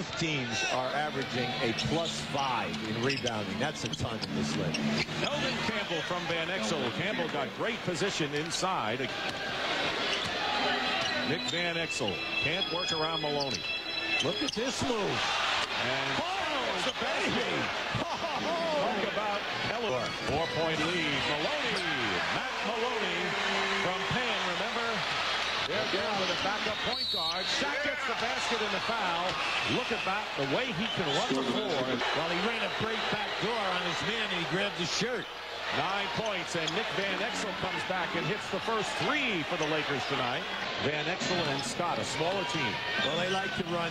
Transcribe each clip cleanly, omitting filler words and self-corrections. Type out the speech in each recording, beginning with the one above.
Both teams are averaging a +5 in rebounding. That's a ton in this league. Melvin Campbell from Van Exel. Campbell got great position inside. Nick Van Exel can't work around Maloney. Look at this move. And it's the baby. Talk about Keller. 4-point lead. Maloney. Matt Maloney from Penn. Remember? They're down with a backup point guard. Shaq gets the basket and the foul. Look at that. The way he can run the floor. Well, he ran a great back door on his man and he grabbed his shirt. 9 points, and Nick Van Exel comes back and hits the first 3 for the Lakers tonight. Van Exel and Scott, a smaller team. Well, they like to run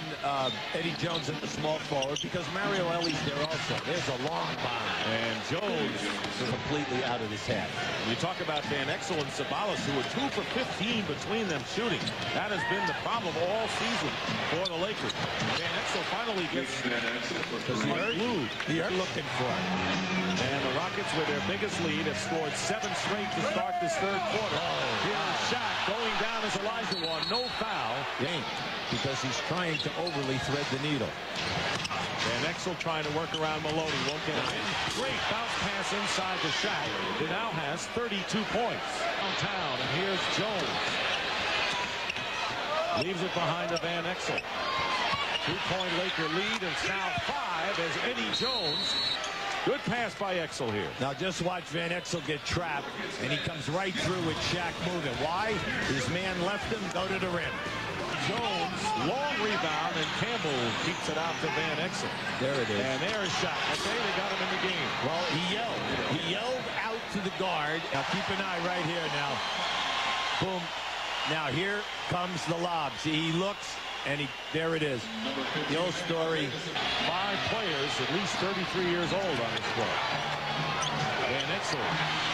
Eddie Jones at the small forward because Mario Ellie's there also. There's a long bomb. And Jones is completely out of his head. You talk about Van Exel and Sabalas, who are 2 for 15 between them shooting. That has been the problem all season for the Lakers. Van Exel finally gets unglued. They're looking for it. And the Rockets, with their biggest lead, have scored 7 straight to start this third quarter. Here's Shaq going down as Elijah Wan. No foul. Game, because he's trying to overly thread the needle. Van Exel trying to work around Maloney. Won't get it in. Great bounce pass inside to Shaq, who now has 32 points. Downtown, and here's Jones. Leaves it behind the Van Exel. 2-point Laker lead, and it's now 5 as Eddie Jones. Good pass by Exel here. Now just watch Van Exel get trapped, and he comes right through with Shaq moving. Why? His man left him, go to the rim. Jones, long rebound, and Campbell keeps it out to Van Exel. There it is. And there's Shaq. Okay, they got him in the game. Well, he yelled. He yelled out to the guard. Now keep an eye right here now. Boom. Now here comes the lob. See, he looks. And there it is. The old story. 5 players, at least 33 years old on this floor. Van Exel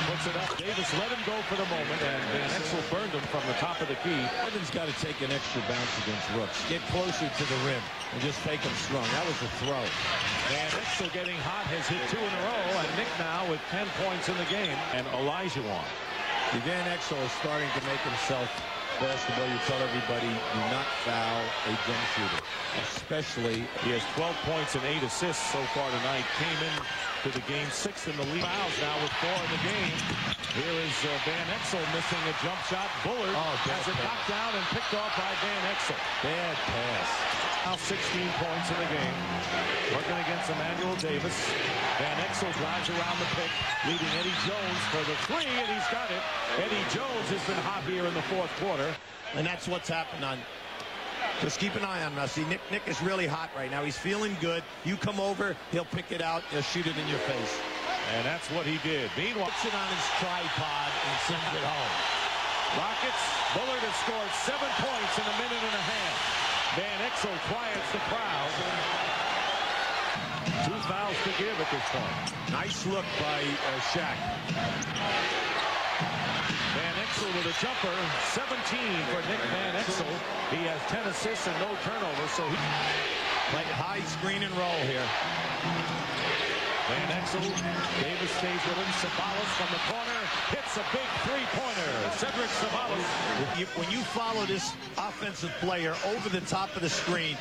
puts it up. Davis let him go for the moment, and Van Exel burned him from the top of the key. Evans got to take an extra bounce against Rooks. Get closer to the rim and just take him strong. That was a throw. Van Exel getting hot, has hit 2 in a row, and Nick now with 10 points in the game. And Elijah Wan. Van Exel is starting to make himself basketball. You tell everybody, do not foul a jump shooter. Especially, he has 12 points and 8 assists so far tonight. Came in to the game 6th in the league. Fouls now with 4 in the game. Here is Van Exel missing a jump shot. Bullard has it knocked down and picked off by Van Exel. Bad pass. Now 16 points in the game. Working against Emmanuel Davis. Van Exel drives around the pick, leading Eddie Jones for the 3, and he's got it. Eddie Jones has been hot here in the 4th quarter. And that's what's happened on. Just keep an eye on us. See, Nick is really hot right now. He's feeling good. You come over, he'll pick it out, he'll shoot it in your face. And that's what he did. Meanwhile, puts it on his tripod and sends it home. Rockets, Bullard has scored 7 points in a minute and a half. Van Exel quiets the crowd. 2 fouls to give at this point. Nice look by Shaq. Van Exel with a jumper, 17 for Nick Van Exel. He has 10 assists and no turnovers, so he play high screen and roll here. Van Exel, Davis stays with him. Sabalas from the corner hits a big 3-pointer. Cedric Sabalas. When you follow this offensive player over the top of the screen,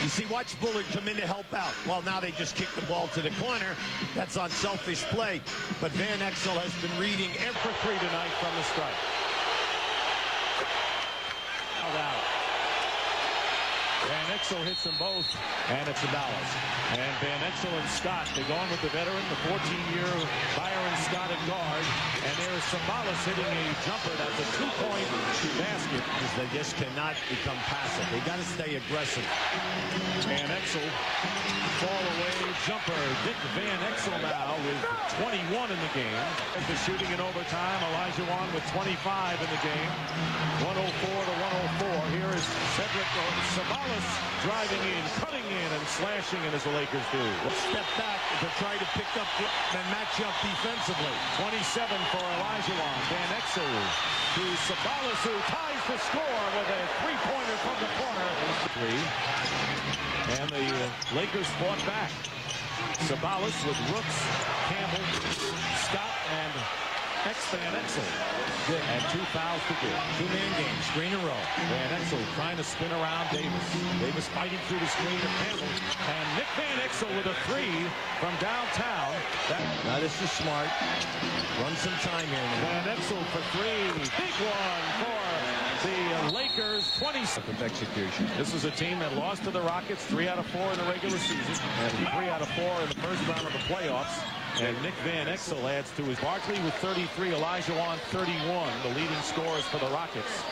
you see, watch Bullard come in to help out. Well, now they just kick the ball to the corner. That's on selfish play. But Van Exel has been reading for 3 tonight from the strike. Out. Van Exel hits them both, and it's Sabalas. And Van Exel and Scott, they go on with the veteran, the 14-year Byron Scott at guard. And there's Sabalas hitting a jumper. That's a 2-point basket. They just cannot become passive. They got to stay aggressive. Van Exel, fall away jumper. Nick Van Exel now with 21 in the game. The shooting in overtime. Elijah Wan with 25 in the game. 104 to 104. Here is Cedric Sabalas driving in, cutting in, and slashing in as the Lakers do. Step back to try to pick up and match up defensively. 27 for Elijah Wan. Van Exel to Sabalas, who ties the score with a 3-pointer from the corner. 3. And the Lakers fought back. Sabalas with Rooks, Campbell, Scott, and Van Exel. And 2 fouls to give. Two-man game, screen and roll. Van Exel trying to spin around Davis. Davis fighting through the screen of Campbell. And Nick Van Exel with a 3 from downtown. Now this is smart. Run some time here. Van Exel for 3. Big one for the Lakers. 20 of execution. This is a team that lost to the Rockets 3 out of 4 in the regular season and 3 out of 4 in the first round of the playoffs. And Nick Van Exel adds to his. Barkley with 33, Elijah Wan 31, the leading scorers for the Rockets.